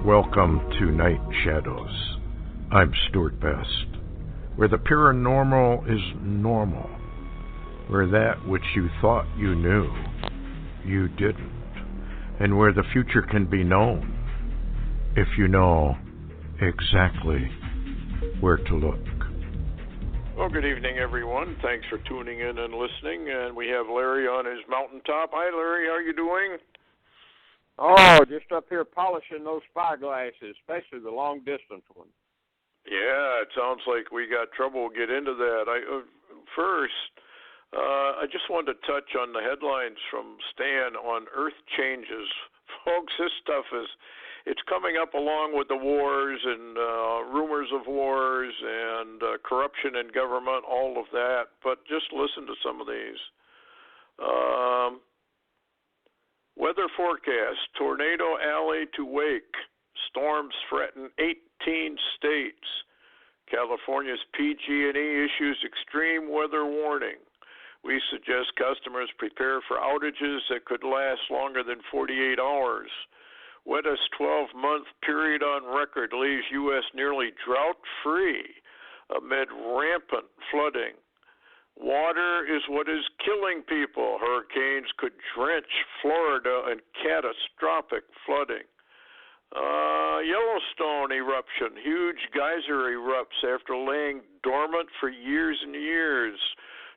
Welcome to Night Shadows. I'm Stewart Best, where the paranormal is normal, where that which you thought you knew, you didn't, and where the future can be known if you know exactly where to look. Well, good evening, everyone. Thanks for tuning in and listening. And we have Larry on his mountaintop. Hi, Larry. How are you doing? Oh, just up here polishing those spyglasses, especially the long-distance one. Yeah, it sounds like we got trouble. We'll get into that. I just wanted to touch on the headlines from Stan on Earth changes. Folks, this stuff it's coming up along with the wars and rumors of wars and corruption in government, all of that. But just listen to some of these. Weather forecast, tornado alley to wake. Storms threaten 18 states. California's PG&E issues extreme weather warning. We suggest customers prepare for outages that could last longer than 48 hours. Wettest 12-month period on record leaves U.S. nearly drought-free amid rampant flooding. Water is what is killing people. Hurricanes could drench Florida in catastrophic flooding. Yellowstone eruption. Huge geyser erupts after laying dormant for years and years.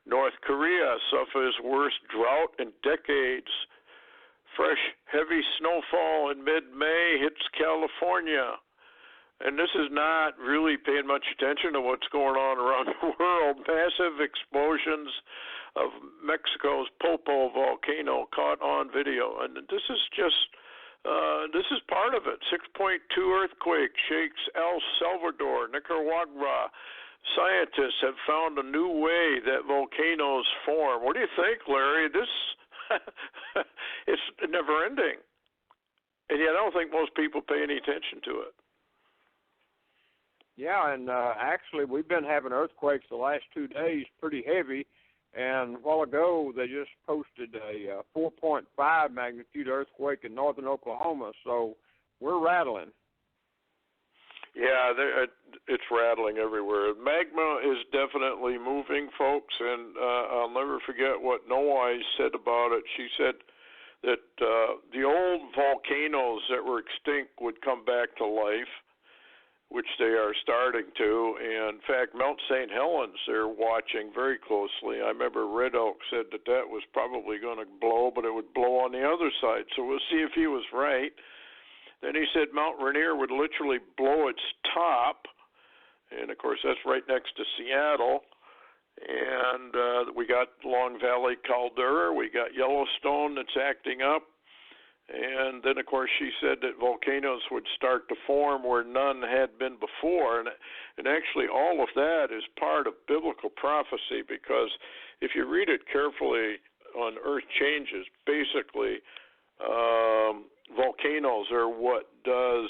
North Korea suffers worst drought in decades. Fresh, heavy snowfall in mid-May hits California. And this is not really paying much attention to what's going on around the world. Massive explosions of Mexico's Popo volcano caught on video. And this is part of it. 6.2 earthquake shakes El Salvador, Nicaragua. Scientists have found a new way that volcanoes form. What do you think, Larry? It's never ending. And yet I don't think most people pay any attention to it. Yeah, and actually we've been having earthquakes the last 2 days, pretty heavy. And a while ago they just posted a 4.5 magnitude earthquake in northern Oklahoma, so we're rattling. Yeah, it's rattling everywhere. Magma is definitely moving, folks, and I'll never forget what Noise said about it. She said that the old volcanoes that were extinct would come back to life, which they are starting to. And in fact, Mount St. Helens, they're watching very closely. I remember Red Oak said that was probably going to blow, but it would blow on the other side. So we'll see if he was right. Then he said Mount Rainier would literally blow its top. And, of course, that's right next to Seattle. And we got Long Valley Caldera. We got Yellowstone that's acting up. And then, of course, she said that volcanoes would start to form where none had been before. And actually, all of that is part of biblical prophecy, because if you read it carefully on Earth Changes, basically volcanoes are what does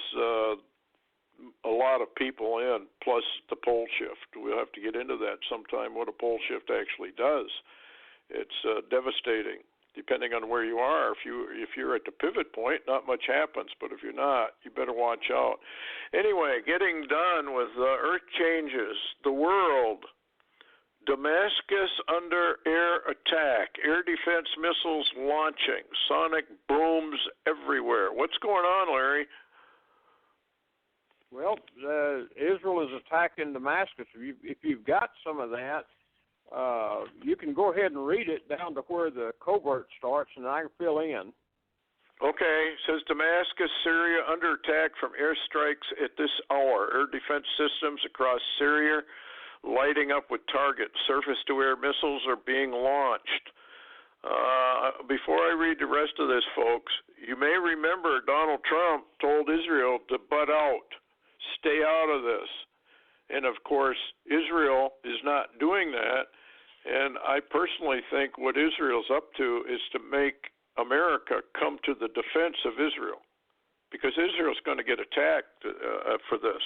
a lot of people in, plus the pole shift. We'll have to get into that sometime, what a pole shift actually does. It's devastating. Depending on where you are, if you're at the pivot point, not much happens. But if you're not, you better watch out. Anyway, getting done with Earth changes. The world. Damascus under air attack. Air defense missiles launching. Sonic booms everywhere. What's going on, Larry? Well, Israel is attacking Damascus. If you've got some of that, you can go ahead and read it down to where the covert starts, and I can fill in. Okay. It says Damascus, Syria under attack from airstrikes at this hour. Air defense systems across Syria lighting up with targets. Surface-to-air missiles are being launched. Before I read the rest of this, folks, you may remember Donald Trump told Israel to butt out, stay out of this. And, of course, Israel is not doing that. And I personally think what Israel's up to is to make America come to the defense of Israel, because Israel's going to get attacked for this.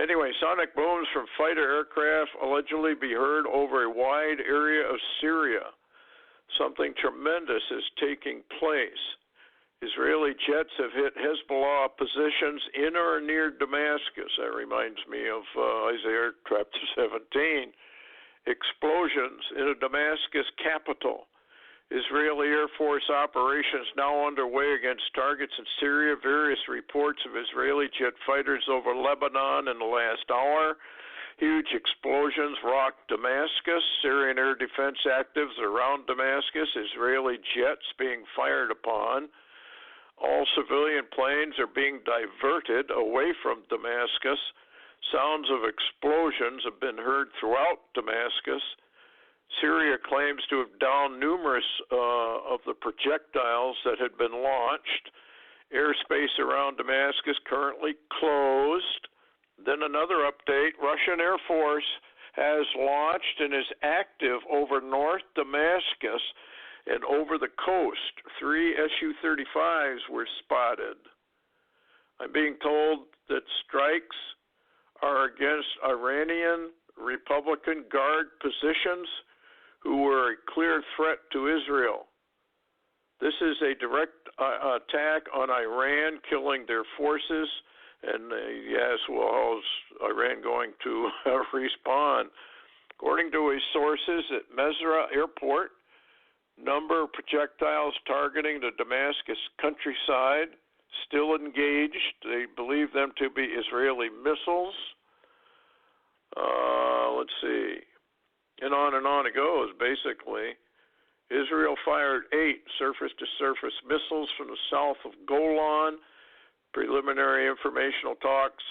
Anyway, sonic booms from fighter aircraft allegedly be heard over a wide area of Syria. Something tremendous is taking place. Israeli jets have hit Hezbollah positions in or near Damascus. That reminds me of Isaiah chapter 17. Explosions in a Damascus capital. Israeli Air Force operations now underway against targets in Syria. Various reports of Israeli jet fighters over Lebanon in the last hour. Huge explosions rocked Damascus. Syrian air defense actives around Damascus. Israeli jets being fired upon. All civilian planes are being diverted away from Damascus. Sounds of explosions have been heard throughout Damascus. Syria claims to have downed numerous of the projectiles that had been launched. Airspace around Damascus currently closed. Then another update, Russian Air Force has launched and is active over North Damascus and over the coast. 3 Su-35s were spotted. I'm being told that strikes are against Iranian Republican Guard positions who were a clear threat to Israel. This is a direct attack on Iran, killing their forces. And yes, well, how's Iran going to respond? According to his sources at Mesra Airport, number of projectiles targeting the Damascus countryside still engaged. They believe them to be Israeli missiles. Let's see. And on it goes, basically. Israel fired 8 surface-to-surface missiles from the south of Golan. Preliminary informational talks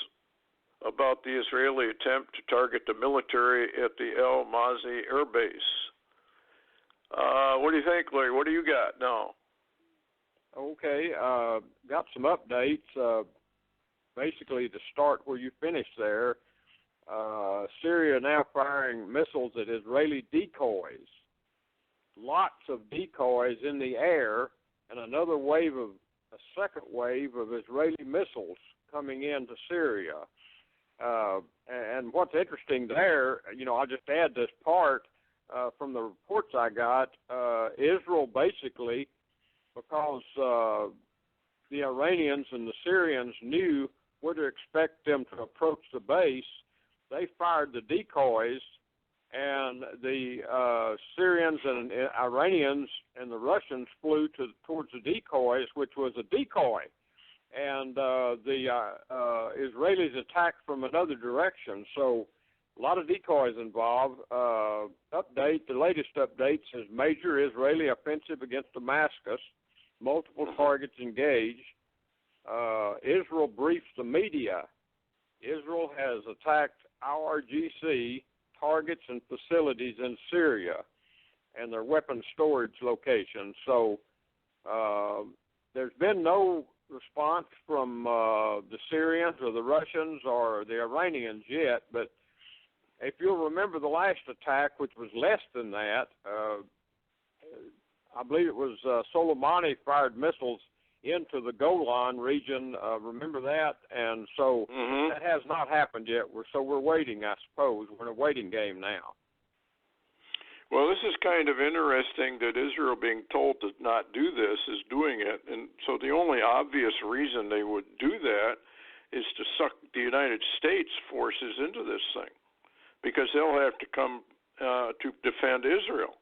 about the Israeli attempt to target the military at the El Mazi Air Base. What do you think, Larry? What do you got now? Okay, got some updates. Basically, to start where you finished there, Syria now firing missiles at Israeli decoys. Lots of decoys in the air, and a second wave of Israeli missiles coming into Syria. And what's interesting there, I'll just add this part from the reports I got. Israel basically, because the Iranians and the Syrians knew where to expect them to approach the base, they fired the decoys, and the Syrians and Iranians and the Russians flew towards the decoys, which was a decoy. And the Israelis attacked from another direction. So a lot of decoys involved. The latest update says major Israeli offensive against Damascus, multiple targets engaged. Israel briefs the media. Israel has attacked IRGC targets and facilities in Syria and their weapon storage locations. So there's been no response from the Syrians or the Russians or the Iranians yet, but if you'll remember the last attack, which was less than that, I believe it was Soleimani fired missiles into the Golan region. Remember that? And so that has not happened yet. We're waiting, I suppose. We're in a waiting game now. Well, this is kind of interesting that Israel, being told to not do this, is doing it. And so the only obvious reason they would do that is to suck the United States forces into this thing, because they'll have to come to defend Israel.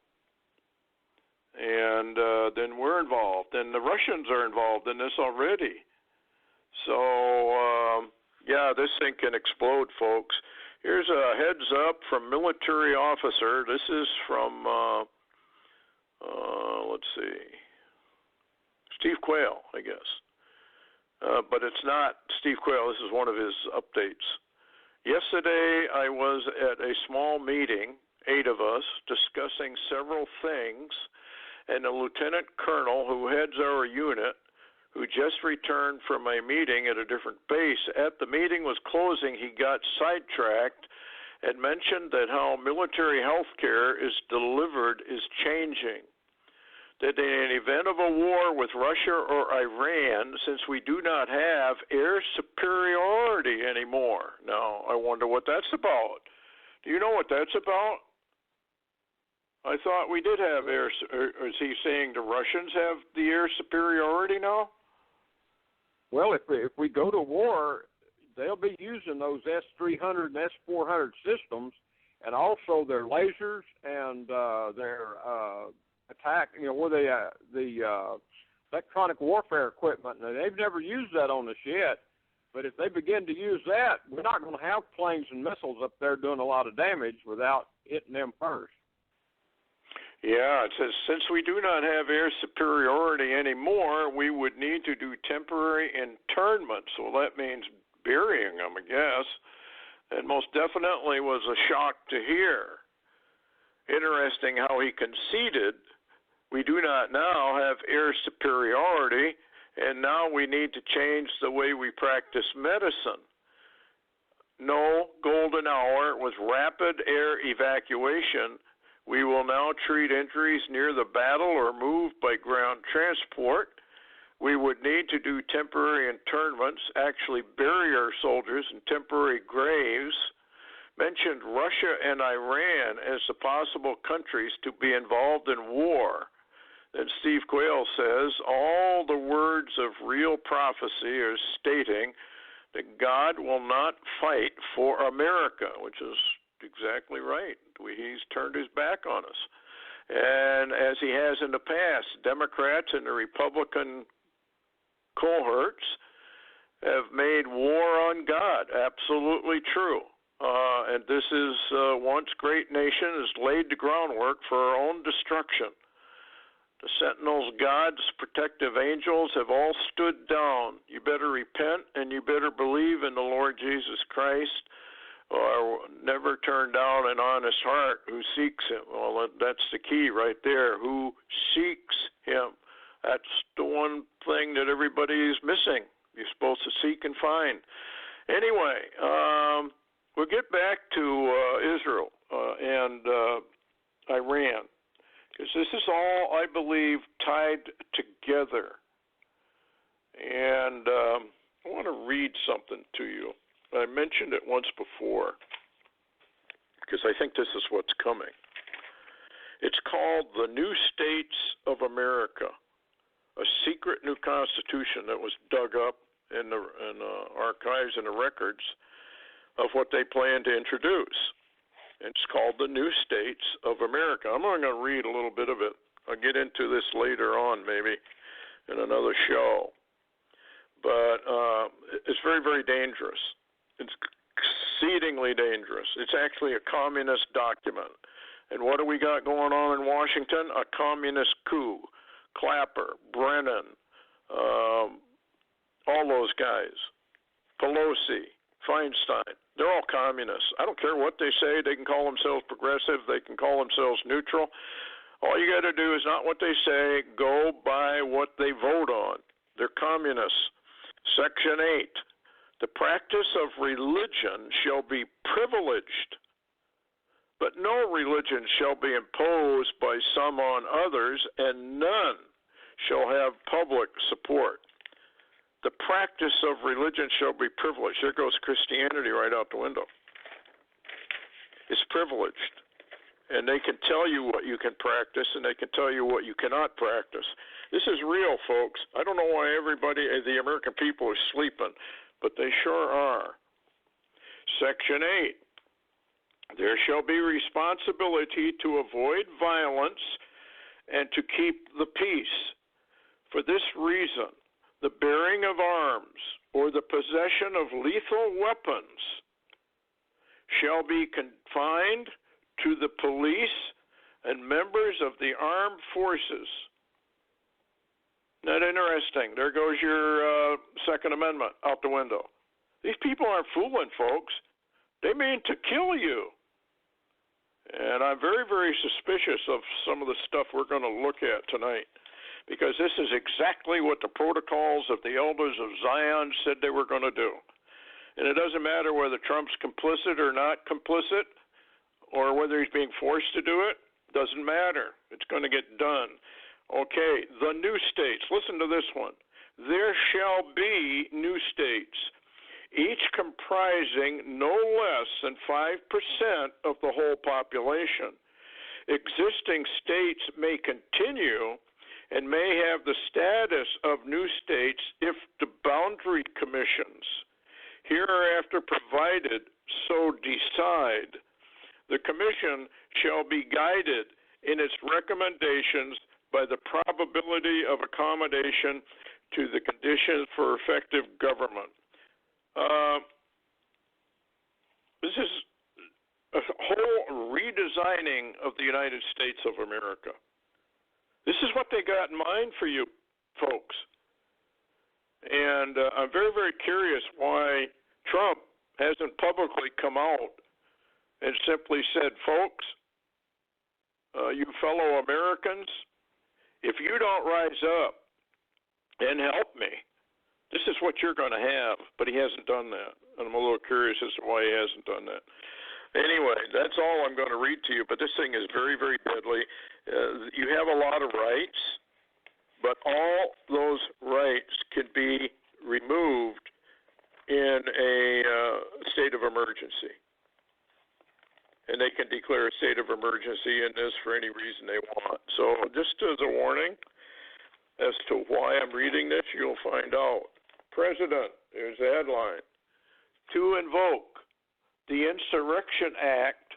And then we're involved, and the Russians are involved in this already. So, this thing can explode, folks. Here's a heads up from military officer. This is from, let's see, Steve Quayle, I guess. But it's not Steve Quayle. This is one of his updates. Yesterday, I was at a small meeting, 8 of us, discussing several things, and a lieutenant colonel who heads our unit, who just returned from a meeting at a different base. At the meeting was closing, he got sidetracked and mentioned that how military health care is delivered is changing. That in an event of a war with Russia or Iran, since we do not have air superiority anymore. Now, I wonder what that's about. Do you know what that's about? I thought we did have air. Is he saying the Russians have the air superiority now? Well, if we go to war, they'll be using those S-300 and S-400 systems, and also their lasers and their attack. Where the electronic warfare equipment. Now, they've never used that on us yet. But if they begin to use that, we're not going to have planes and missiles up there doing a lot of damage without hitting them first. Yeah, it says, since we do not have air superiority anymore, we would need to do temporary internment. So that means burying them, I guess. And most definitely was a shock to hear. Interesting how he conceded, we do not now have air superiority, and now we need to change the way we practice medicine. No golden hour with rapid air evacuation. We will now treat injuries near the battle or moved by ground transport. We would need to do temporary internments, actually bury our soldiers in temporary graves. Mentioned Russia and Iran as the possible countries to be involved in war. Then Steve Quayle says, all the words of real prophecy are stating that God will not fight for America, which is exactly right. He's turned his back on us. And as he has in the past, Democrats and the Republican cohorts have made war on God. Absolutely true. And this is once great nation has laid the groundwork for our own destruction. The sentinels, God's protective angels, have all stood down. You better repent and you better believe in the Lord Jesus Christ, or never turn down an honest heart who seeks him. Well, that's the key right there. Who seeks him? That's the one thing that everybody is missing. You're supposed to seek and find. Anyway, we'll get back to Israel and Iran. Because this is all, I believe, tied together. And I want to read something to you. I mentioned it once before, because I think this is what's coming. It's called The New States of America, a secret new constitution that was dug up in the archives and the records of what they plan to introduce. It's called the New States of America. I'm only going to read a little bit of it. I'll get into this later on, maybe, in another show. But it's very, very dangerous. It's exceedingly dangerous. It's actually a communist document. And what do we got going on in Washington? A communist coup. Clapper, Brennan, all those guys, Pelosi, Feinstein. They're all communists. I don't care what they say. They can call themselves progressive. They can call themselves neutral. All you got to do is not what they say. Go by what they vote on. They're communists. Section 8. The practice of religion shall be privileged, but no religion shall be imposed by some on others, and none shall have public support. The practice of religion shall be privileged. There goes Christianity right out the window. It's privileged. And they can tell you what you can practice, and they can tell you what you cannot practice. This is real, folks. I don't know why everybody, the American people, are sleeping, but they sure are. Section 8. There shall be responsibility to avoid violence and to keep the peace. For this reason, the bearing of arms or the possession of lethal weapons shall be confined to the police and members of the armed forces. Isn't that interesting? There goes your Second Amendment out the window. These people aren't fooling, folks. They mean to kill you. And I'm very, very suspicious of some of the stuff we're going to look at tonight, because this is exactly what the protocols of the elders of Zion said they were going to do. And it doesn't matter whether Trump's complicit or not complicit, or whether he's being forced to do it. Doesn't matter. It's going to get done. Okay, the new states. Listen to this one. There shall be new states, each comprising no less than 5% of the whole population. Existing states may continue and may have the status of new states if the boundary commissions, hereafter provided, so decide. The commission shall be guided in its recommendations by the probability of accommodation to the conditions for effective government. This is a whole redesigning of the United States of America. This is what they got in mind for you folks. And I'm very, very curious why Trump hasn't publicly come out and simply said, folks, you fellow Americans, if you don't rise up and help me, this is what you're going to have. But he hasn't done that. And I'm a little curious as to why he hasn't done that. Anyway, that's all I'm going to read to you, but this thing is very, very deadly. You have a lot of rights, but all those rights can be removed in a state of emergency. And they can declare a state of emergency in this for any reason they want. So just as a warning as to why I'm reading this, you'll find out. President, here's the headline, to invoke the Insurrection Act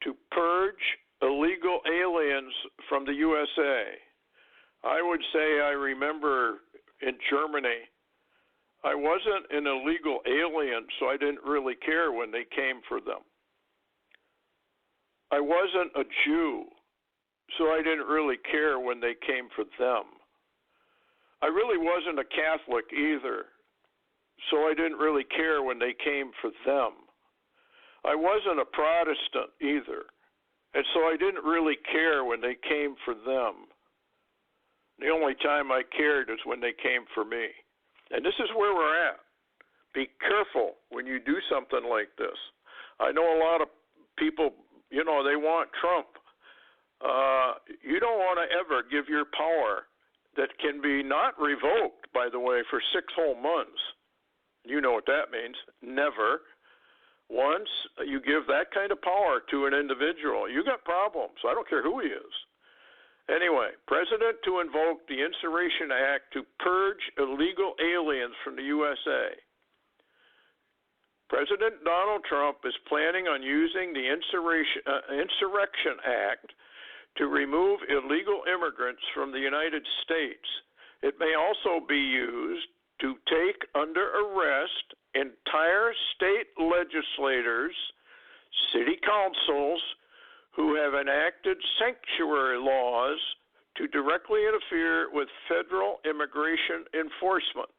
to purge illegal aliens from the USA. I would say I remember in Germany, I wasn't an illegal alien, so I didn't really care when they came for them. I wasn't a Jew, so I didn't really care when they came for them. I really wasn't a Catholic either, so I didn't really care when they came for them. I wasn't a Protestant either, and so I didn't really care when they came for them. The only time I cared is when they came for me. And this is where we're at. Be careful when you do something like this. I know a lot of people, they want Trump. You don't want to ever give your power that can be not revoked, by the way, for 6 whole months. You know what that means. Never. Once you give that kind of power to an individual, you got problems. I don't care who he is. Anyway, President to invoke the Insurrection Act to purge illegal aliens from the USA. President Donald Trump is planning on using the Insurrection Act to remove illegal immigrants from the United States. It may also be used to take under arrest entire state legislators, city councils, who have enacted sanctuary laws to directly interfere with federal immigration enforcement.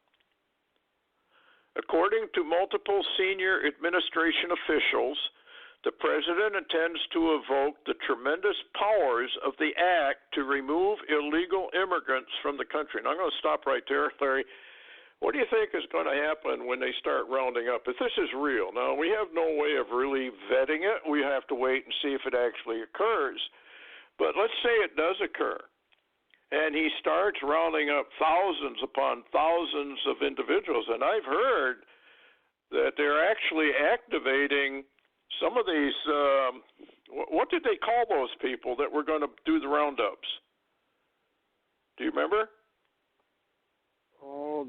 According to multiple senior administration officials, the president intends to evoke the tremendous powers of the act to remove illegal immigrants from the country. And I'm going to stop right there, Larry. What do you think is going to happen when they start rounding up? If this is real, now we have no way of really vetting it. We have to wait and see if it actually occurs. But let's say it does occur, and he starts rounding up thousands upon thousands of individuals. And I've heard that they're actually activating some of these, what did they call those people that were going to do the roundups? Do you remember? Oh,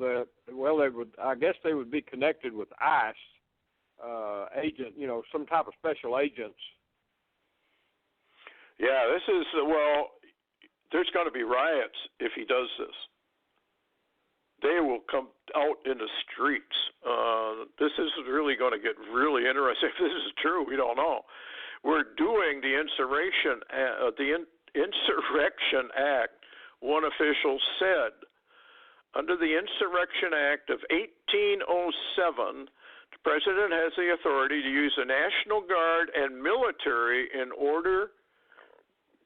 I guess they would be connected with ICE agent, some type of special agents. Yeah, there's going to be riots if he does this. They will come out in the streets. This is really going to get really interesting. If this is true, we don't know. We're doing the Insurrection Act, one official said. Under the Insurrection Act of 1807, the president has the authority to use the National Guard and military in order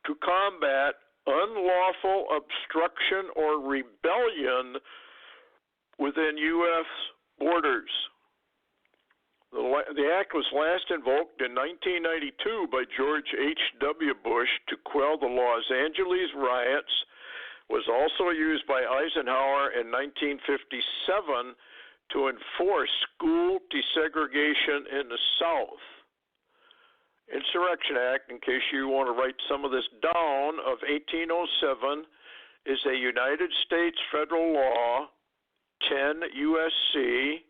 to combat unlawful obstruction or rebellion within U.S. borders. The act was last invoked in 1992 by George H.W. Bush to quell the Los Angeles riots, was also used by Eisenhower in 1957 to enforce school desegregation in the South. Insurrection Act, in case you want to write some of this down, of 1807 is a United States federal law, 10 U.S.C.,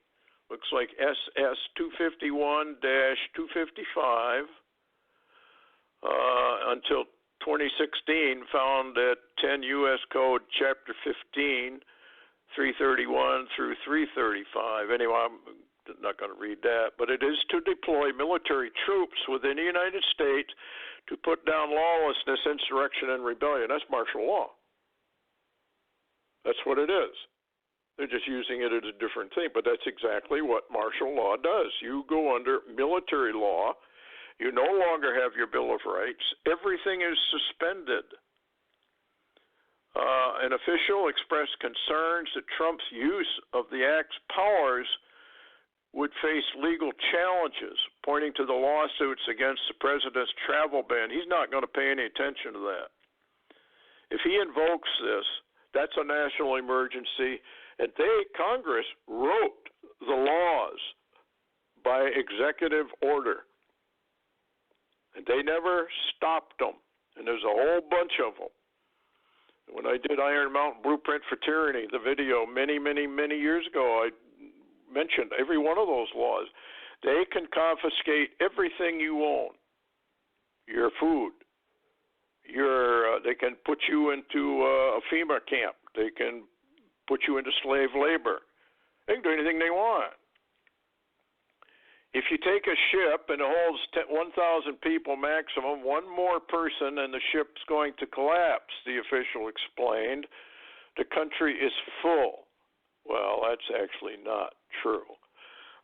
looks like SS 251-255, until 2016, found at 10 U.S. Code, Chapter 15, 331 through 335. Anyway, I'm not going to read that, but it is to deploy military troops within the United States to put down lawlessness, insurrection, and rebellion. That's martial law. That's what it is. They're just using it as a different thing, but that's exactly what martial law does. You go under military law. You no longer have your Bill of Rights. Everything is suspended. An official expressed concerns that Trump's use of the Act's powers would face legal challenges, pointing to the lawsuits against the president's travel ban. He's not going to pay any attention to that. If he invokes this, that's a national emergency, and Congress wrote the laws by executive order, and they never stopped them, and there's a whole bunch of them. When I did Iron Mountain Blueprint for Tyranny, the video many, many, many years ago, I mentioned every one of those laws. They can confiscate everything you own, your food, they can put you into a FEMA camp. They can put you into slave labor. They can do anything they want. If you take a ship and it holds 1,000 people maximum, one more person and the ship's going to collapse, the official explained. The country is full. Well, that's actually not true.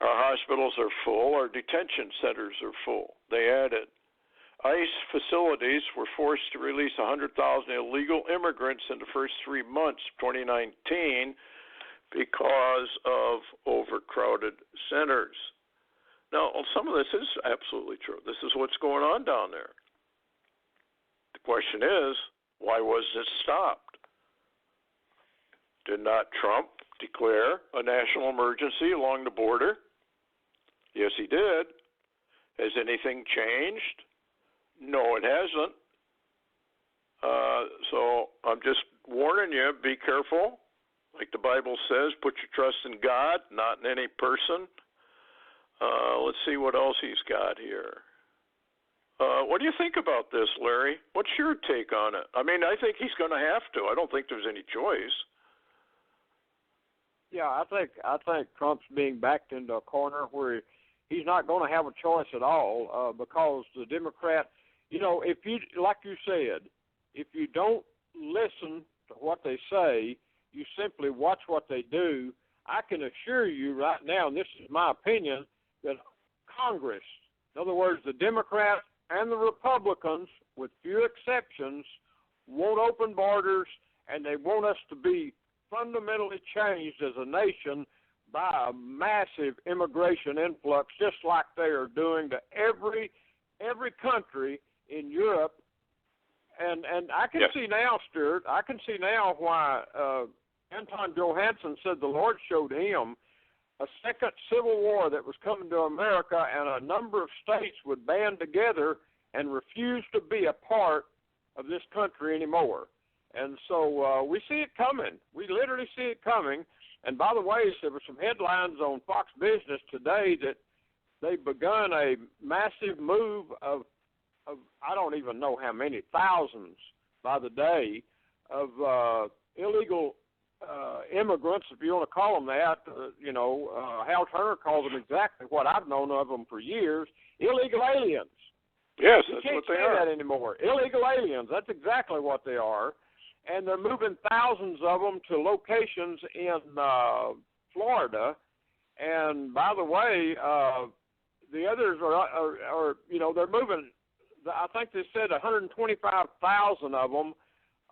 Our hospitals are full. Our detention centers are full. They added. ICE facilities were forced to release 100,000 illegal immigrants in the first 3 months of 2019 because of overcrowded centers. Now, some of this is absolutely true. This is what's going on down there. The question is, why was this stopped? Did not Trump declare a national emergency along the border? Yes, he did. Has anything changed? No, it hasn't. So I'm just warning you, be careful. Like the Bible says, put your trust in God, not in any person. Let's see what else he's got here. What do you think about this, Larry? What's your take on it? I mean, I think he's going to have to. I don't think there's any choice. Yeah, I think Trump's being backed into a corner where he's not going to have a choice at all because the Democrat, if you, like you said, if you don't listen to what they say, you simply watch what they do. I can assure you right now, and this is my opinion, that Congress, in other words, the Democrats and the Republicans, with few exceptions, won't open borders, and they want us to be fundamentally changed as a nation by a massive immigration influx, just like they are doing to every country in Europe. And I can see now, Stewart, I can see now why Anton Johansson said the Lord showed him a second civil war that was coming to America, and a number of states would band together and refuse to be a part of this country anymore. And so we see it coming. We literally see it coming. And by the way, there were some headlines on Fox Business today that they've begun a massive move of I don't even know how many, thousands by the day, of illegal immigrants, if you want to call them that. Hal Turner calls them exactly what I've known of them for years, illegal aliens. Yes, that's what they are. You can't say that anymore. Illegal aliens, that's exactly what they are. And they're moving thousands of them to locations in Florida. And by the way, the others are they're moving, I think they said 125,000 of them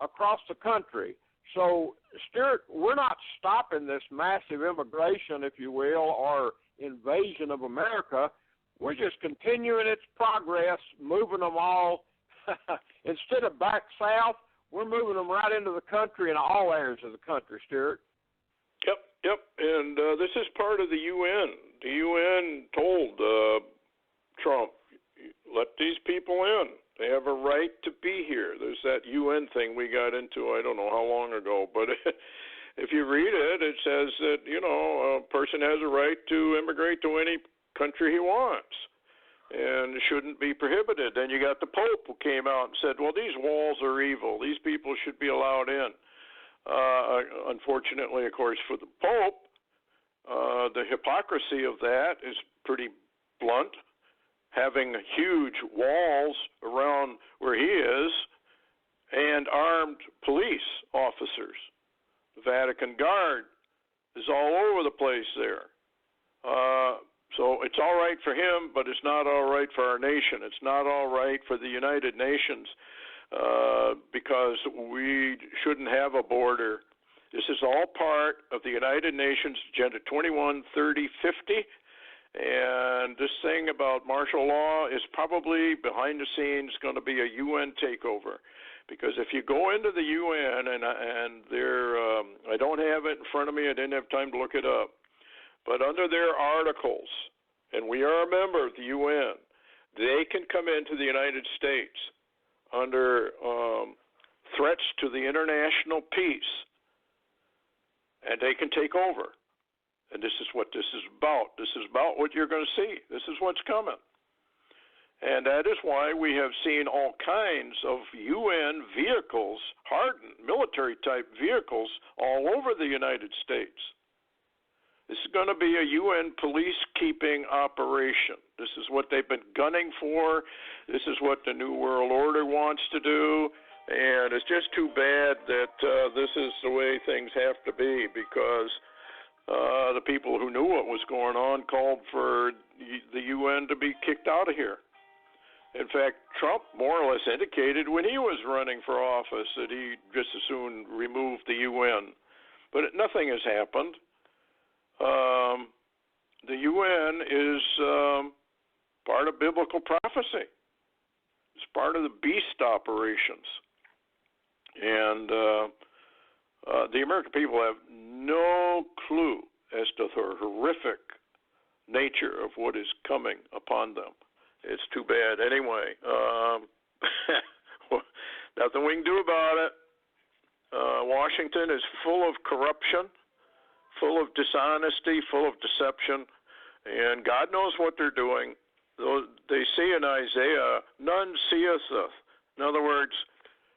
across the country. So, Stewart, we're not stopping this massive immigration, if you will, or invasion of America. We're just continuing its progress, moving them all. Instead of back south, we're moving them right into the country in all areas of the country, Stewart. Yep. And this is part of the UN. The UN told Trump, Let these people in. They have a right to be here. There's that UN thing we got into, I don't know how long ago, but if you read it, it says that, a person has a right to immigrate to any country he wants and it shouldn't be prohibited. Then you got the Pope who came out and said, well, these walls are evil. These people should be allowed in. Unfortunately, of course, for the Pope, the hypocrisy of that is pretty blunt. Having huge walls around where he is and armed police officers. The Vatican Guard is all over the place there. So it's all right for him, but it's not all right for our nation. It's not all right for the United Nations because we shouldn't have a border. This is all part of the United Nations Agenda 21, 30, 50. And this thing about martial law is probably behind the scenes going to be a UN takeover, because if you go into the UN and they're I don't have it in front of me. I didn't have time to look it up, but under their articles, and we are a member of the UN, they can come into the United States under threats to the international peace, and they can take over. And this is what this is about. This is about what you're going to see. This is what's coming. And that is why we have seen all kinds of UN vehicles, hardened military-type vehicles, all over the United States. This is going to be a UN police-keeping operation. This is what they've been gunning for. This is what the New World Order wants to do. And it's just too bad that this is the way things have to be, because the people who knew what was going on called for the UN to be kicked out of here. In fact, Trump more or less indicated when he was running for office that he'd just as soon remove the UN. But nothing has happened. The UN is part of biblical prophecy. It's part of the beast operations. And the American people have no clue as to the horrific nature of what is coming upon them. It's too bad. Anyway, nothing we can do about it. Washington is full of corruption, full of dishonesty, full of deception, and God knows what they're doing. They say in Isaiah, none seeth us. In other words,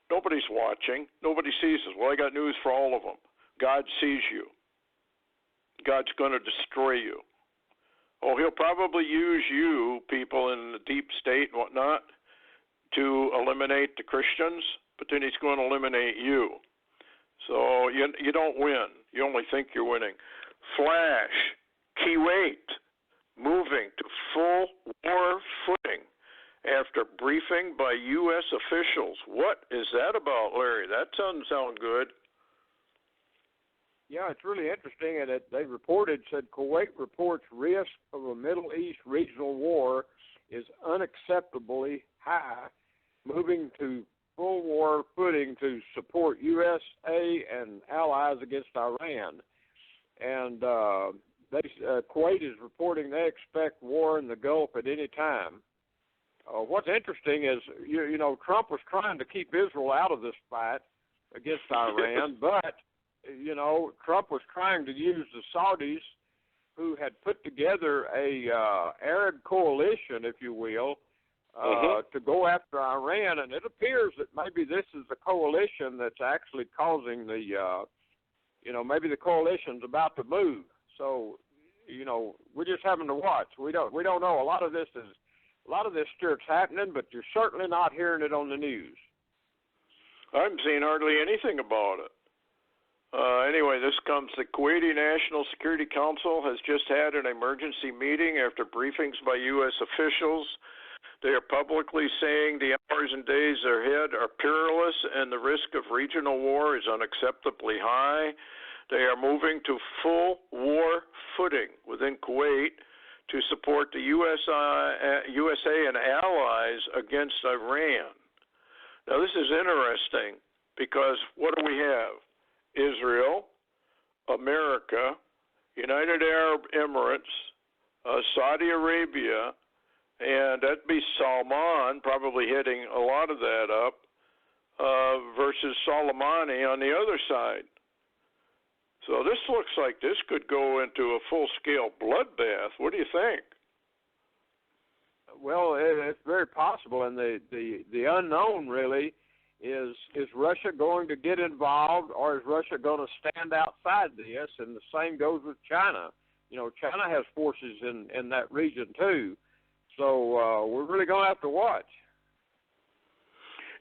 nobody's watching. Nobody sees us. Well, I got news for all of them. God sees you. God's going to destroy you. Oh, he'll probably use you, people in the deep state and whatnot, to eliminate the Christians, but then he's going to eliminate you. So you don't win. You only think you're winning. Flash, Kuwait, moving to full war footing after briefing by U.S. officials. What is that about, Larry? That doesn't sound good. Yeah, it's really interesting, and they said Kuwait reports risk of a Middle East regional war is unacceptably high, moving to full war footing to support USA and allies against Iran. And Kuwait is reporting they expect war in the Gulf at any time. What's interesting is, you know, Trump was trying to keep Israel out of this fight against Iran, but you know, Trump was trying to use the Saudis, who had put together a Arab coalition, if you will, to go after Iran. And it appears that maybe this is the coalition that's actually causing the, maybe the coalition's about to move. So, you know, we're just having to watch. We don't know. A lot of this Stuart's happening, but you're certainly not hearing it on the news. I haven't seen hardly anything about it. Anyway, this comes. The Kuwaiti National Security Council has just had an emergency meeting after briefings by U.S. officials. They are publicly saying the hours and days ahead are perilous and the risk of regional war is unacceptably high. They are moving to full war footing within Kuwait to support the USA and allies against Iran. Now, this is interesting because what do we have? Israel, America, United Arab Emirates, Saudi Arabia, and that'd be Salman probably heading a lot of that up, versus Soleimani on the other side. So this looks like this could go into a full-scale bloodbath. What do you think? Well, it's very possible, and the unknown really is Russia going to get involved, or is Russia going to stand outside this? And the same goes with China. You know, China has forces in that region too. So we're really going to have to watch.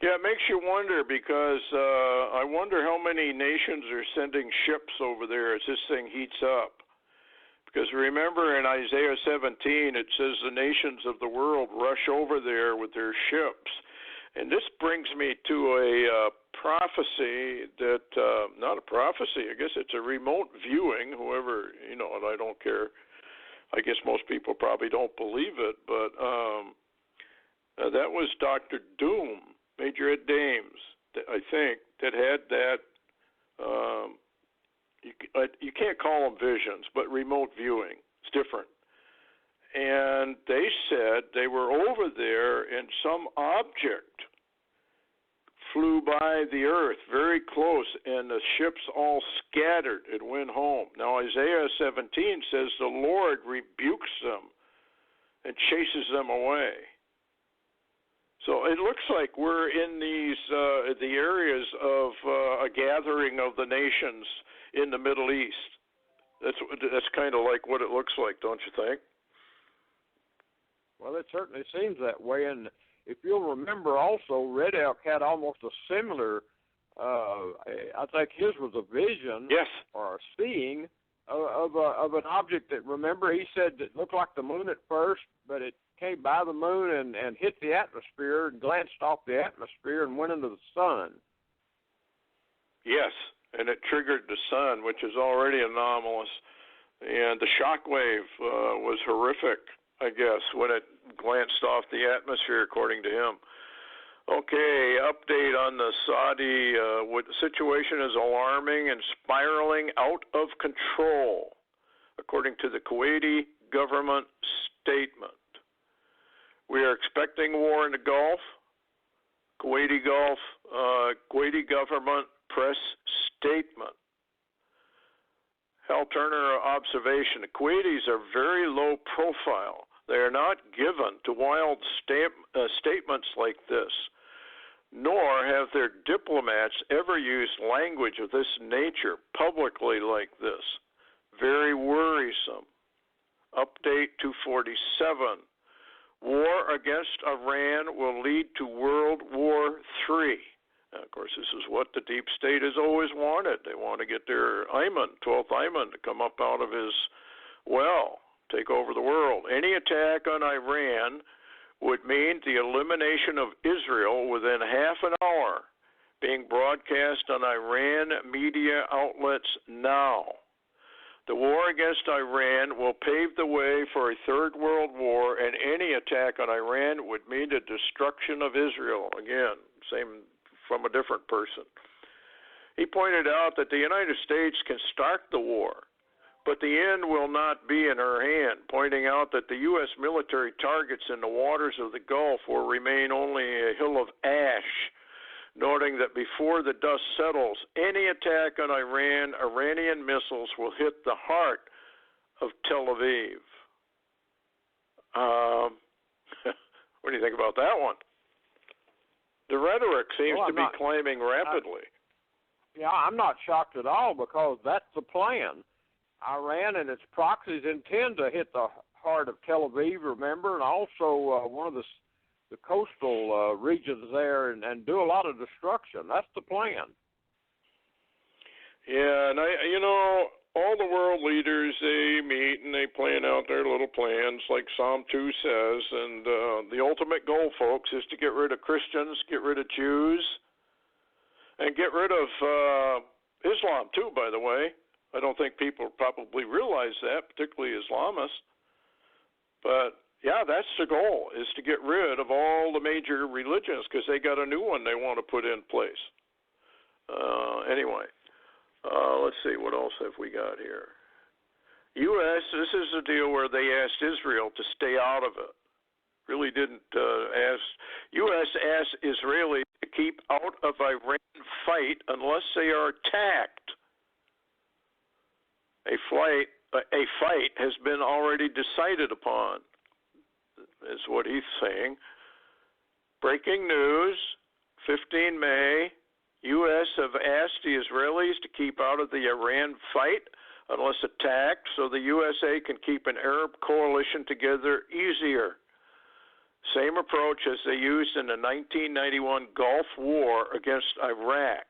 Yeah, it makes you wonder, because I wonder how many nations are sending ships over there as this thing heats up. Because remember in Isaiah 17, it says the nations of the world rush over there with their ships. And this brings me to a prophecy that, not a prophecy, I guess it's a remote viewing, whoever, you know, and I don't care. I guess most people probably don't believe it, but that was Dr. Doom, Major Ed Dames, I think, that had that, you can't call them visions, but remote viewing. It's different. And they said they were over there and some object flew by the earth very close, and the ships all scattered and went home. Now Isaiah 17 says the Lord rebukes them and chases them away. So it looks like we're in the areas of a gathering of the nations in the Middle East. That's kind of like what it looks like, don't you think? Well, it certainly seems that way. And if you'll remember also, Red Elk had almost a similar, I think his was a vision, yes, or a seeing of an object that, remember, he said it looked like the moon at first, but it came by the moon and hit the atmosphere and glanced off the atmosphere and went into the sun. Yes, and it triggered the sun, which is already anomalous. And the shock wave was horrific, I guess, when it glanced off the atmosphere, according to him. Okay, update on the Saudi situation is alarming and spiraling out of control, according to the Kuwaiti government statement. We are expecting war in the Gulf. Kuwaiti government press statement. Hal Turner observation. The Kuwaitis are very low profile. They are not given to wild statements like this, nor have their diplomats ever used language of this nature publicly like this. Very worrisome. Update 247. War against Iran will lead to World War III. Now, of course, this is what the deep state has always wanted. They want to get their 12th Ayman, to come up out of his well, take over the world. Any attack on Iran would mean the elimination of Israel within half an hour, being broadcast on Iran media outlets now. The war against Iran will pave the way for a third world war, and any attack on Iran would mean the destruction of Israel. Again, same from a different person. He pointed out that the United States can start the war, but the end will not be in her hand, pointing out that the U.S. military targets in the waters of the Gulf will remain only a hill of ash, noting that before the dust settles, any attack on Iran, Iranian missiles will hit the heart of Tel Aviv. What do you think about that one? The rhetoric seems to be climbing rapidly. I'm not shocked at all, because that's the plan. Iran and its proxies intend to hit the heart of Tel Aviv, remember, and also one of the coastal regions there, and do a lot of destruction. That's the plan. Yeah, and all the world leaders, they meet and they plan out their little plans, like Psalm 2 says, and the ultimate goal, folks, is to get rid of Christians, get rid of Jews, and get rid of Islam too, by the way. I don't think people probably realize that, particularly Islamists. But yeah, that's the goal, is to get rid of all the major religions, because they got a new one they want to put in place. Anyway, let's see, what else have we got here? U.S., this is the deal where they asked Israel to stay out of it. really didn't ask. U.S. asked Israelis to keep out of Iran fight unless they are attacked. A fight has been already decided upon, is what he's saying. Breaking news, 15 May, U.S. have asked the Israelis to keep out of the Iran fight unless attacked so the USA can keep an Arab coalition together easier. Same approach as they used in the 1991 Gulf War against Iraq.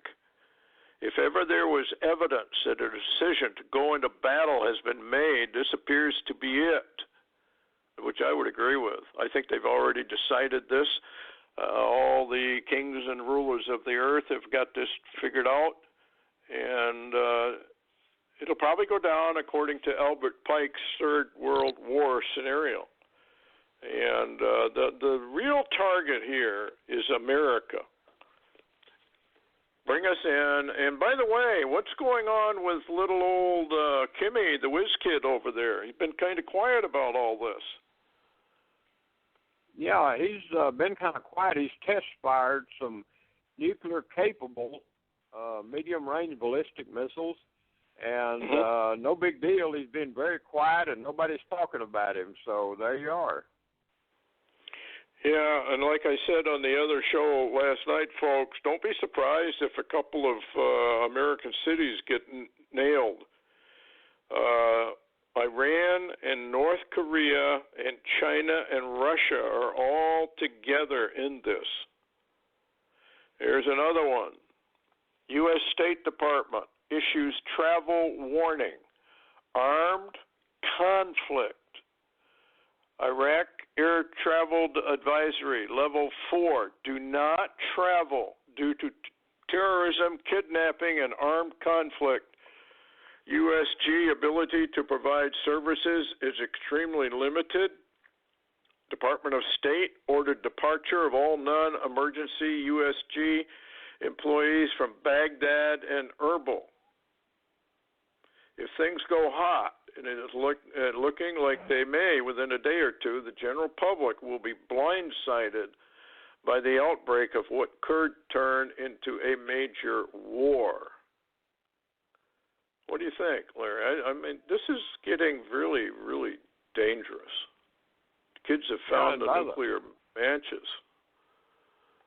If ever there was evidence that a decision to go into battle has been made, this appears to be it, which I would agree with. I think they've already decided this. All the kings and rulers of the earth have got this figured out, and it'll probably go down according to Albert Pike's Third World War scenario. And the real target here is America. Bring us in. And by the way, what's going on with little old Kimmy, the whiz kid over there? He's been kind of quiet about all this. Yeah, he's been kind of quiet. He's test-fired some nuclear-capable medium-range ballistic missiles, and no big deal. He's been very quiet, and nobody's talking about him, so there you are. Yeah, and like I said on the other show last night, folks, don't be surprised if a couple of American cities get nailed. Iran and North Korea and China and Russia are all together in this. Here's another one. U.S. State Department issues travel warning. Armed conflict. Iraq Air Travel Advisory, Level 4. Do not travel due to terrorism, kidnapping, and armed conflict. USG ability to provide services is extremely limited. Department of State ordered departure of all non-emergency USG employees from Baghdad and Erbil. If things go hot, and it is looking like they may within a day or two, the general public will be blindsided by the outbreak of what could turn into a major war. What do you think, Larry? I mean, this is getting really, really dangerous. Kids have found the nuclear manches.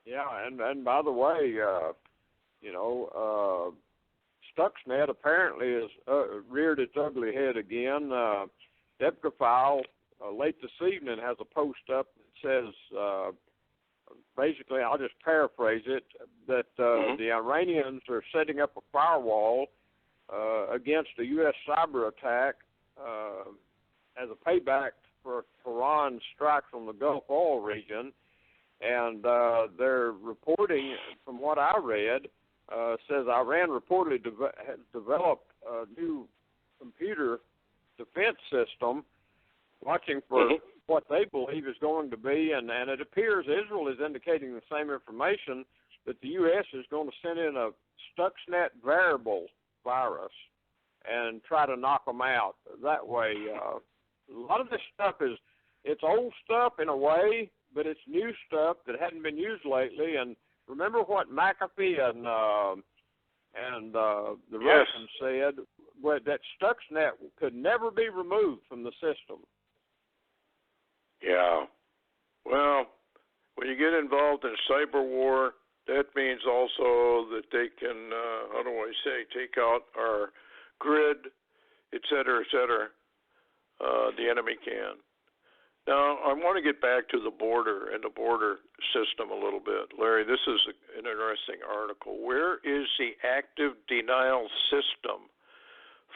Yeah, and by the way, Stuxnet apparently has reared its ugly head again. Debka File late this evening has a post up that says, basically, I'll just paraphrase it, that the Iranians are setting up a firewall against a U.S. cyber attack as a payback for Iran's strikes on the Gulf oil region. And they're reporting, from what I read, says Iran reportedly has developed a new computer defense system, watching for what they believe is going to be, and it appears Israel is indicating the same information, that the U.S. is going to send in a Stuxnet variable virus and try to knock them out that way. A lot of this stuff it's old stuff in a way, but it's new stuff that hadn't been used lately. And remember what McAfee and the Russians said, that Stuxnet could never be removed from the system. Yeah. Well, when you get involved in cyber war, that means also that they can, take out our grid, et cetera, et cetera. The enemy can. Now, I want to get back to the border and the border system a little bit. Larry, this is an interesting article. Where is the active denial system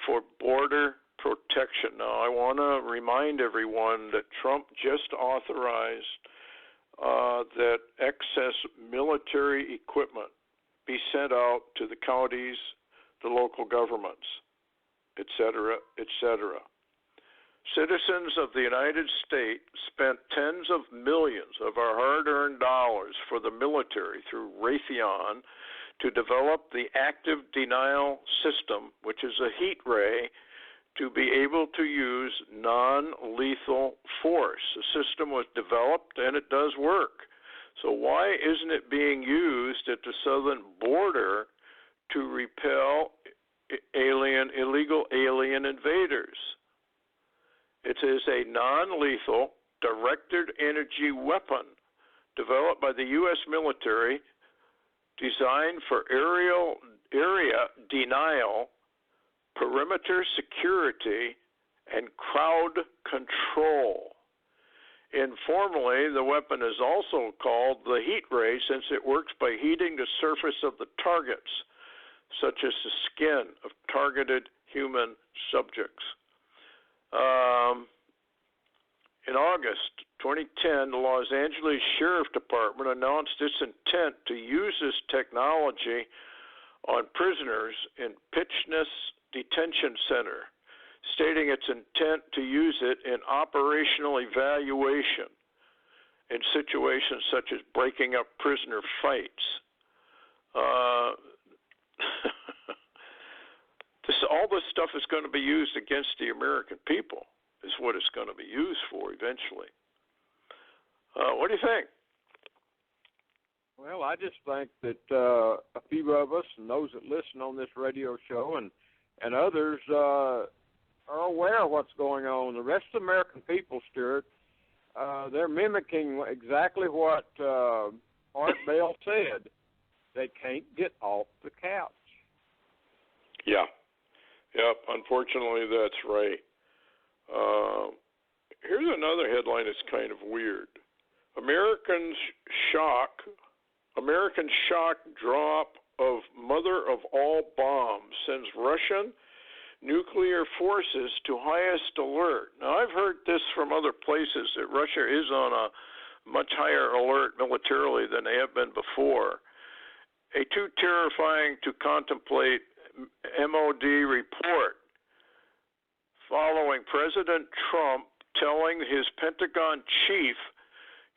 for border protection? Now, I want to remind everyone that Trump just authorized that excess military equipment be sent out to the counties, the local governments, et cetera, et cetera. Citizens of the United States spent tens of millions of our hard-earned dollars for the military through Raytheon to develop the active denial system, which is a heat ray to be able to use non-lethal force. The system was developed and it does work. So why isn't it being used at the southern border to repel illegal alien invaders? It is a non-lethal, directed energy weapon developed by the U.S. military, designed for area denial, perimeter security, and crowd control. Informally, the weapon is also called the heat ray, since it works by heating the surface of the targets, such as the skin of targeted human subjects. In August 2010, the Los Angeles Sheriff Department announced its intent to use this technology on prisoners in Pitchness Detention Center, stating its intent to use it in operational evaluation in situations such as breaking up prisoner fights. All this stuff is going to be used against the American people, is what it's going to be used for eventually. What do you think? Well, I just think that a few of us and those that listen on this radio show and others are aware of what's going on. The rest of the American people, Stewart, they're mimicking exactly what Art Bell said. They can't get off the couch. Yeah. Yep, unfortunately that's right. Here's another headline that's kind of weird. American shock drop of mother of all bombs sends Russian nuclear forces to highest alert. Now, I've heard this from other places that Russia is on a much higher alert militarily than they have been before. A too terrifying to contemplate MOD report following President Trump telling his Pentagon chief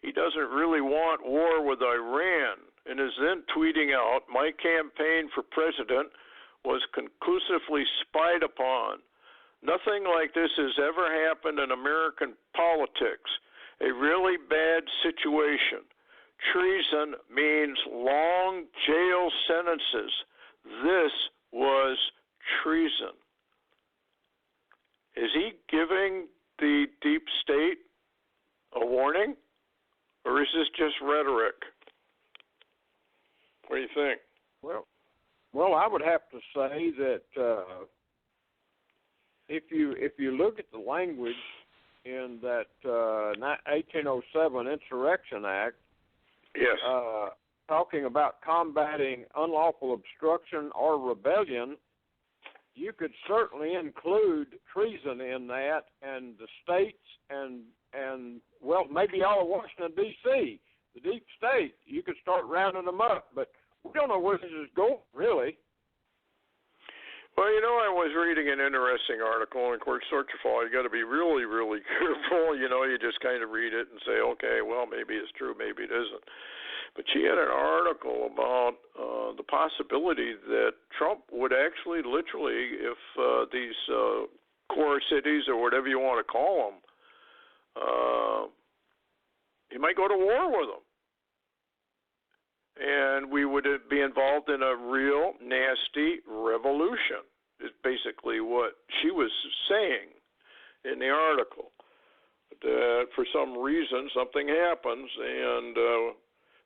he doesn't really want war with Iran, and is then tweeting out, "My campaign for president was conclusively spied upon. Nothing like this has ever happened in American politics. A really bad situation. Treason means long jail sentences. This was treason." Is he giving the deep state a warning, or is this just rhetoric? What do you think? Well, I would have to say that if you look at the language in that 1807 Insurrection Act, yes, talking about combating unlawful obstruction or rebellion, you could certainly include treason in that, and the states and well, maybe all of Washington, D.C., the deep state. You could start rounding them up, but we don't know where this is going, really. Well, I was reading an interesting article, and of course, first of all, you got to be really, really careful. You just kind of read it and say, okay, well, maybe it's true, maybe it isn't. But she had an article about the possibility that Trump would actually, literally, if these core cities or whatever you want to call them, he might go to war with them. And we would be involved in a real nasty revolution, is basically what she was saying in the article. That for some reason something happens and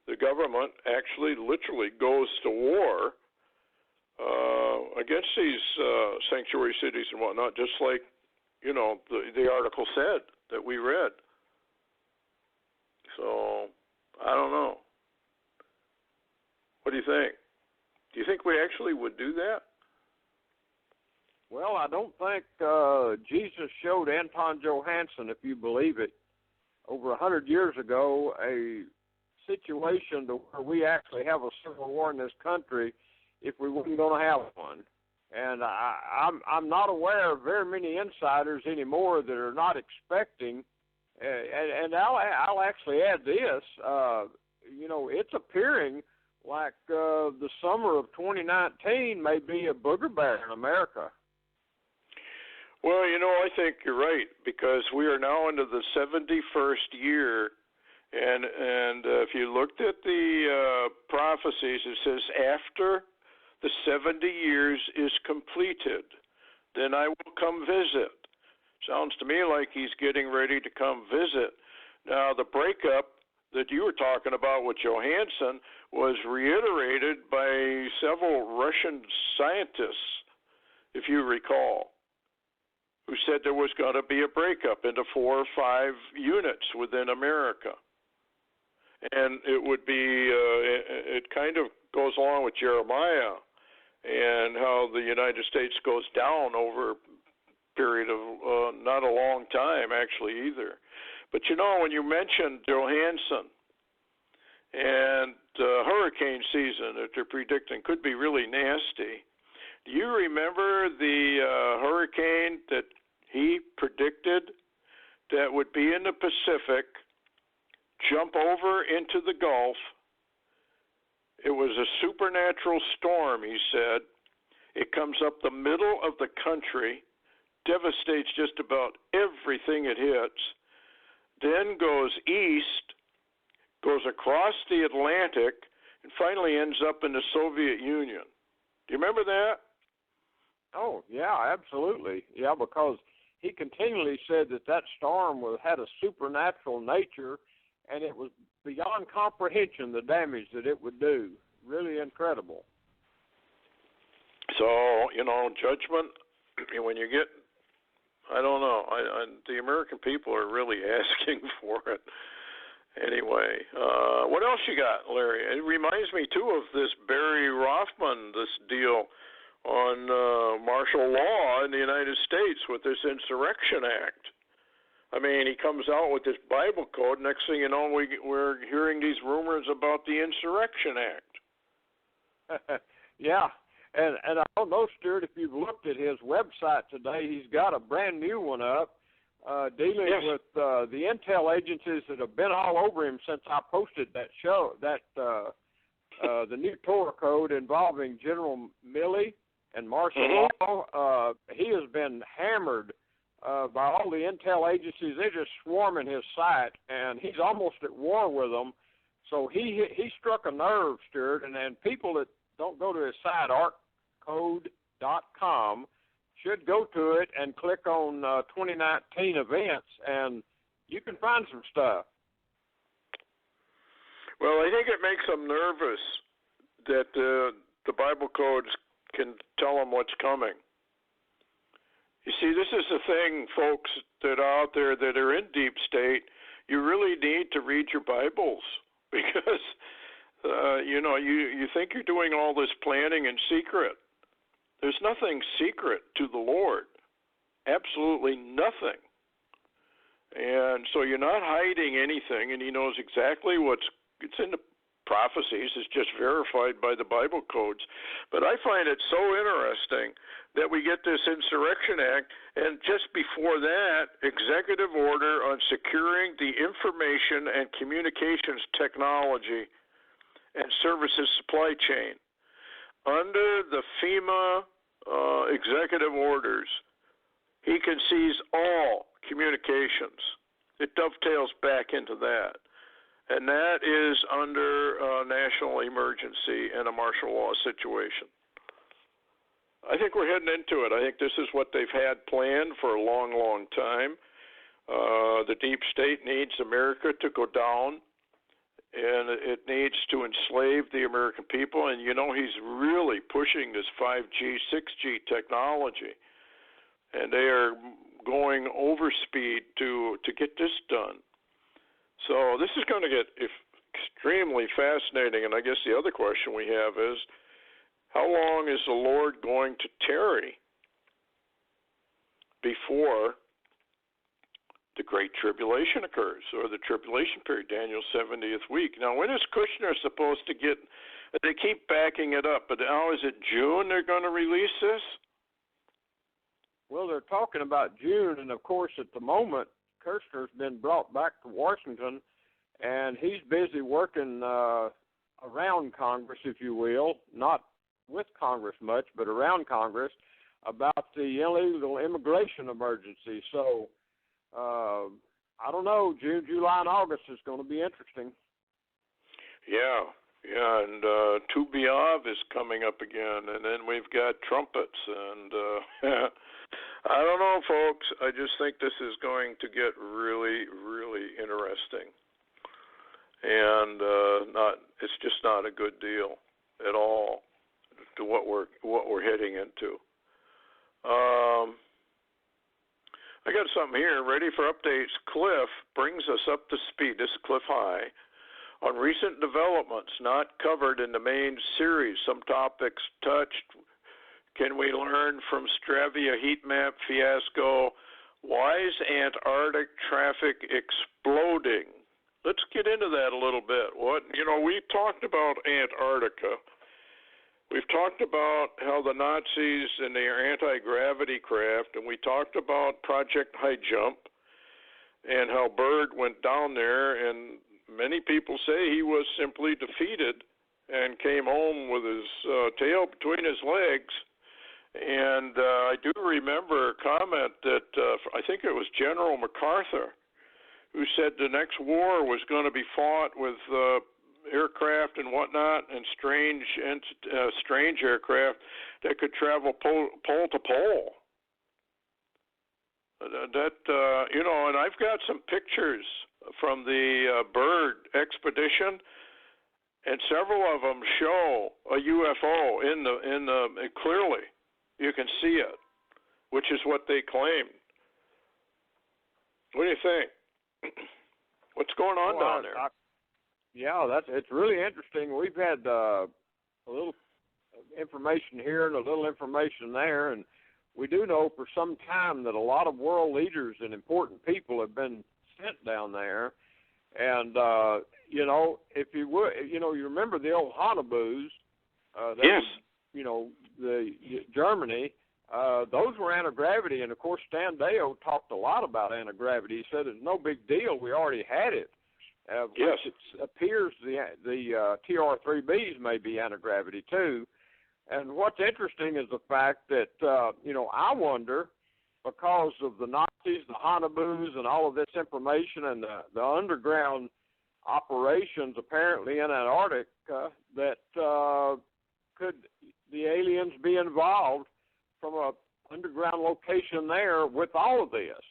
the government actually literally goes to war against these sanctuary cities and whatnot, just like, the article said that we read. So, I don't know. What do you think? Do you think we actually would do that? Well, I don't think Jesus showed Anton Johansson, if you believe it, over 100 years ago, a situation to where we actually have a civil war in this country if we weren't going to have one. And I'm not aware of very many insiders anymore that are not expecting. And I'll actually add this. It's appearing like the summer of 2019 may be a booger bear in America. Well, I think you're right, because we are now into the 71st year, and if you looked at the prophecies, it says after the 70 years is completed, then I will come visit. Sounds to me like he's getting ready to come visit. Now, the breakup that you were talking about with Johansson was reiterated by several Russian scientists, if you recall, who said there was going to be a breakup into 4 or 5 units within America. And it would be, it kind of goes along with Jeremiah and how the United States goes down over a period of not a long time, actually, either. But, when you mentioned Johansson and hurricane season that they're predicting could be really nasty, do you remember the hurricane that he predicted that would be in the Pacific, jump over into the Gulf? It was a supernatural storm, he said. It comes up the middle of the country, devastates just about everything it hits, then goes east, goes across the Atlantic, and finally ends up in the Soviet Union. Do you remember that? Oh, yeah, absolutely. Yeah, because he continually said that storm had a supernatural nature, and it was beyond comprehension, the damage that it would do. Really incredible. So, judgment, when you get, I don't know, the American people are really asking for it. Anyway, what else you got, Larry? It reminds me, too, of this Barry Rothman, this deal on martial law in the United States with this Insurrection Act. I mean, he comes out with this Bible code. Next thing you know, we're hearing these rumors about the Insurrection Act. Yeah, and I don't know, Stewart, if you've looked at his website today, he's got a brand new one up dealing with the intel agencies that have been all over him since I posted that show, the new Torah code involving General Milley and martial law. He has been hammered by all the intel agencies. They're just swarming his site, and he's almost at war with them. So he struck a nerve, Stewart, and people that don't go to his site, arccode.com, should go to it and click on 2019 events, and you can find some stuff. Well, I think it makes them nervous that the Bible codes can tell them what's coming. You see, this is the thing, folks, that are out there that are in deep state. You really need to read your Bibles because, you think you're doing all this planning in secret. There's nothing secret to the Lord. Absolutely nothing. And so you're not hiding anything, and he knows exactly it's in the prophecies. It's just verified by the Bible codes. But I find it so interesting that we get this Insurrection Act, and just before that, Executive Order on Securing the Information and Communications Technology and Services Supply Chain. Under the FEMA executive orders, he can seize all communications. It dovetails back into that. And that is under national emergency and a martial law situation. I think we're heading into it. I think this is what they've had planned for a long, long time. The deep state needs America to go down, and it needs to enslave the American people. And, he's really pushing this 5G, 6G technology. And they are going over speed to get this done. So this is going to get extremely fascinating. And I guess the other question we have is, how long is the Lord going to tarry before the Great Tribulation occurs, or the tribulation period, Daniel's 70th week? Now, when is Kushner supposed to get, they keep backing it up, but now is it June they're going to release this? Well, they're talking about June, and of course at the moment, Kushner's been brought back to Washington, and he's busy working around Congress, if you will, not with Congress much, but around Congress, about the illegal immigration emergency. So, I don't know, June, July, and August is going to be interesting. Yeah, and Tu B'Av is coming up again, and then we've got trumpets, and I don't know, folks. I just think this is going to get really, really interesting, and it's just not a good deal at all to what we're heading into. I got something here ready for updates. Cliff brings us up to speed. This is Cliff High. On recent developments not covered in the main series, some topics touched. Can we learn from Stravia heat map fiasco? Why is Antarctic traffic exploding? Let's get into that a little bit. We talked about Antarctica. We've talked about how the Nazis and their anti-gravity craft, and we talked about Project High Jump and how Byrd went down there, and many people say he was simply defeated and came home with his tail between his legs. And I do remember a comment that I think it was General MacArthur who said the next war was going to be fought with aircraft and whatnot, and strange aircraft that could travel pole to pole. And I've got some pictures from the Byrd expedition, and several of them show a UFO in the clearly. You can see it, which is what they claimed. What do you think? What's going on down there? It's really interesting. We've had a little information here and a little information there, and we do know for some time that a lot of world leaders and important people have been sent down there. And if you would, you remember the old Hanaboos? Yes. Germany. Those were anti-gravity, and of course Stan Deo talked a lot about anti-gravity. He said it's no big deal. We already had it. Yes. It appears the TR-3Bs may be anti-gravity too. And what's interesting is the fact that, I wonder, because of the Nazis, the Hanaboos, and all of this information and the underground operations apparently in Antarctica, that could the aliens be involved from a underground location there with all of this?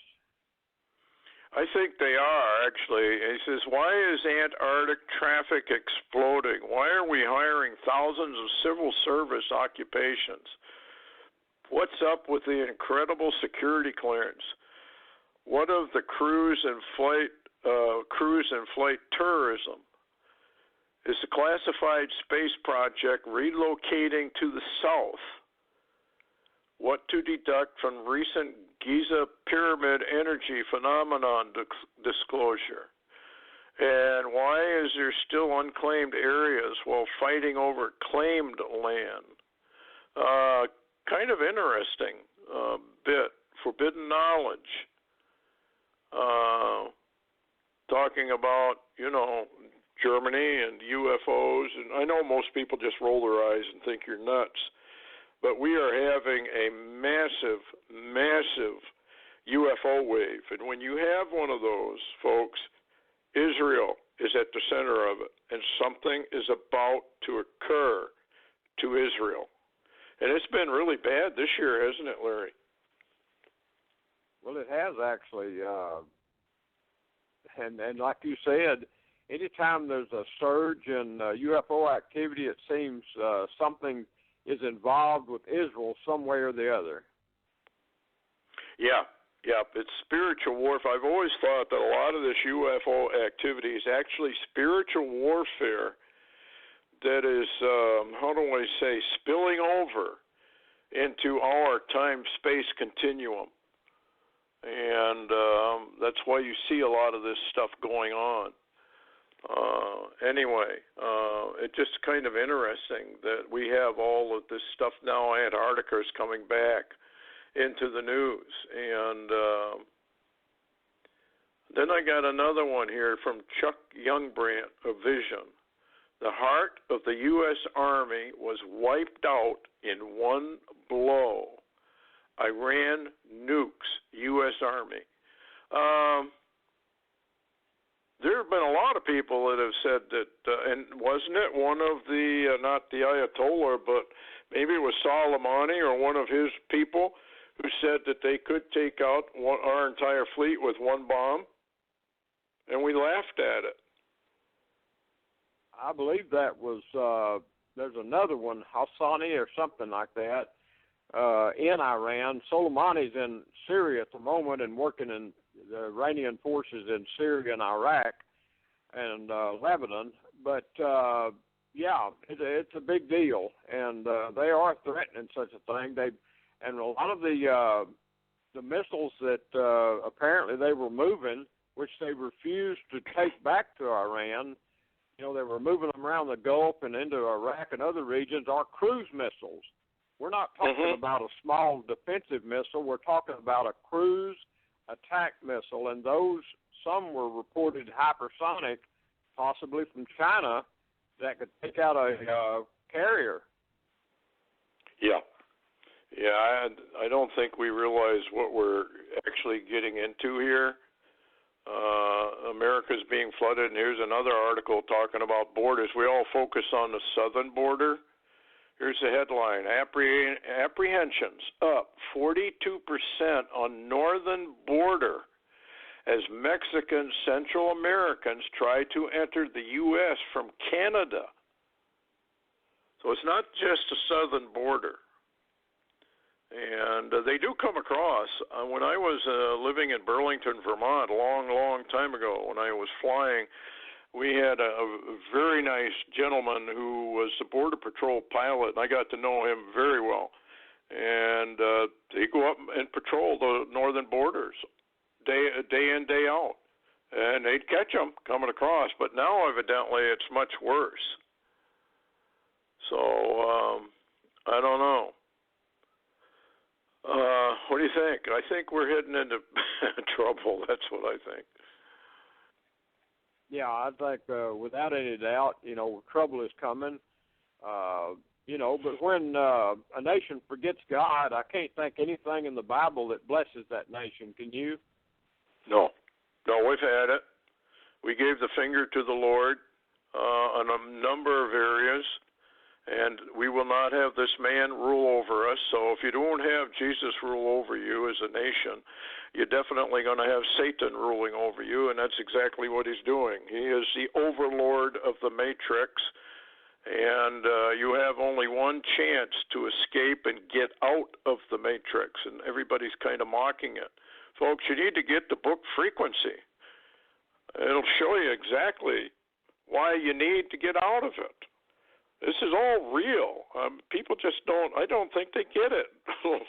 I think they are, actually. He says, why is Antarctic traffic exploding? Why are we hiring thousands of civil service occupations? What's up with the incredible security clearance? What of the cruise and flight tourism? Is the classified space project relocating to the south? What to deduct from recent Giza Pyramid energy phenomenon disclosure? And why is there still unclaimed areas while fighting over claimed land? Kind of interesting bit. Forbidden knowledge. Talking about, Germany and UFOs. And I know most people just roll their eyes and think you're nuts. But we are having a massive, massive UFO wave. And when you have one of those, folks, Israel is at the center of it. And something is about to occur to Israel. And it's been really bad this year, hasn't it, Larry? Well, it has actually. And like you said, anytime there's a surge in UFO activity, it seems something is involved with Israel some way or the other. Yeah, it's spiritual warfare. I've always thought that a lot of this UFO activity is actually spiritual warfare that is, spilling over into our time-space continuum. And that's why you see a lot of this stuff going on. It's just kind of interesting that we have all of this stuff now. Antarctica is coming back into the news. And then I got another one here from Chuck Youngbrant of Vision. The heart of the U.S. Army was wiped out in one blow. Iran nukes U.S. Army. There have been a lot of people that have said that, and wasn't it one of the, not the Ayatollah, but maybe it was Soleimani or one of his people who said that they could take out our entire fleet with one bomb? And we laughed at it. I believe that was, there's another one, Hassani or something like that, in Iran. Soleimani's in Syria at the moment and working in the Iranian forces in Syria and Iraq and Lebanon. But, yeah, it's a big deal, and they are threatening such a thing. And a lot of the missiles that apparently they were moving, which they refused to take back to Iran, you know, they were moving them around the Gulf and into Iraq and other regions, are cruise missiles. We're not talking about a small defensive missile. We're talking about a cruise attack missile, and those, some were reported hypersonic, possibly from China, that could take out a carrier. Yeah. Yeah, I don't think we realize what we're actually getting into here. America's being flooded, and here's another article talking about borders. We all focus on the southern border. Here's the headline: apprehensions up 42% on northern border as Mexican Central Americans try to enter the U.S. from Canada. So it's not just the southern border. And they do come across. When I was living in Burlington, Vermont, a long, long time ago, when I was flying, we had a very nice gentleman who was a Border Patrol pilot, and I got to know him very well. And he'd go up and patrol the northern borders day in, day out. And they'd catch them coming across. But now, evidently, it's much worse. So, I don't know. What do you think? I think we're heading into trouble. That's what I think. Yeah, I think without any doubt, you know, trouble is coming. You know, but when a nation forgets God, I can't think anything in the Bible that blesses that nation. Can you? No, we've had it. We gave the finger to the Lord on a number of areas. And we will not have this man rule over us. So if you don't have Jesus rule over you as a nation, you're definitely going to have Satan ruling over you, and that's exactly what he's doing. He is the overlord of the matrix, and you have only one chance to escape and get out of the matrix, and everybody's kind of mocking it. Folks, you need to get the book Frequency. It'll show you exactly why you need to get out of it. This is all real. People just don't, I don't think they get it,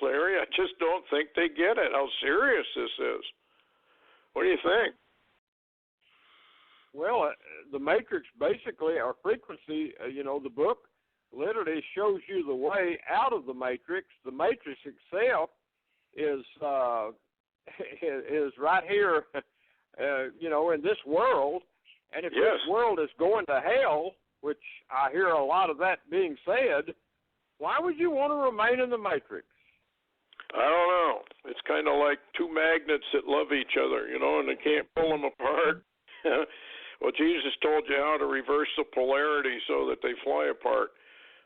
Larry. I just don't think they get it, how serious this is. What do you think? Well, the matrix basically, or frequency, you know, the book literally shows you the way out of the matrix. The matrix itself is right here, you know, in this world. And if this world is going to hell, which I hear a lot of that being said, why would you want to remain in the matrix? I don't know. It's kind of like two magnets that love each other, you know, and they can't pull them apart. Well, Jesus told you how to reverse the polarity so that they fly apart.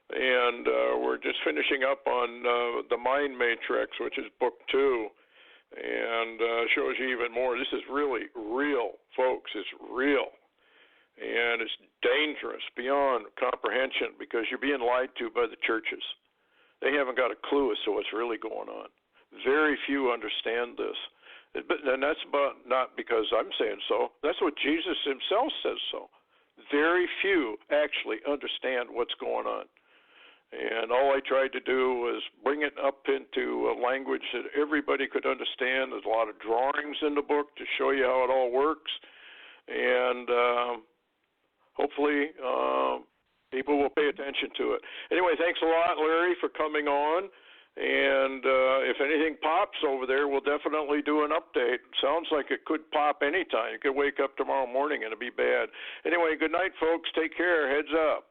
And we're just finishing up on the mind matrix, which is book 2, and shows you even more. This is really real, folks. It's real. And it's dangerous beyond comprehension because you're being lied to by the churches. They haven't got a clue as to what's really going on. Very few understand this. And that's not because I'm saying so. That's what Jesus himself says so. Very few actually understand what's going on. And all I tried to do was bring it up into a language that everybody could understand. There's a lot of drawings in the book to show you how it all works. And hopefully, people will pay attention to it. Anyway, thanks a lot, Larry, for coming on. And if anything pops over there, we'll definitely do an update. Sounds like it could pop anytime. You could wake up tomorrow morning and it'll be bad. Anyway, good night, folks. Take care. Heads up.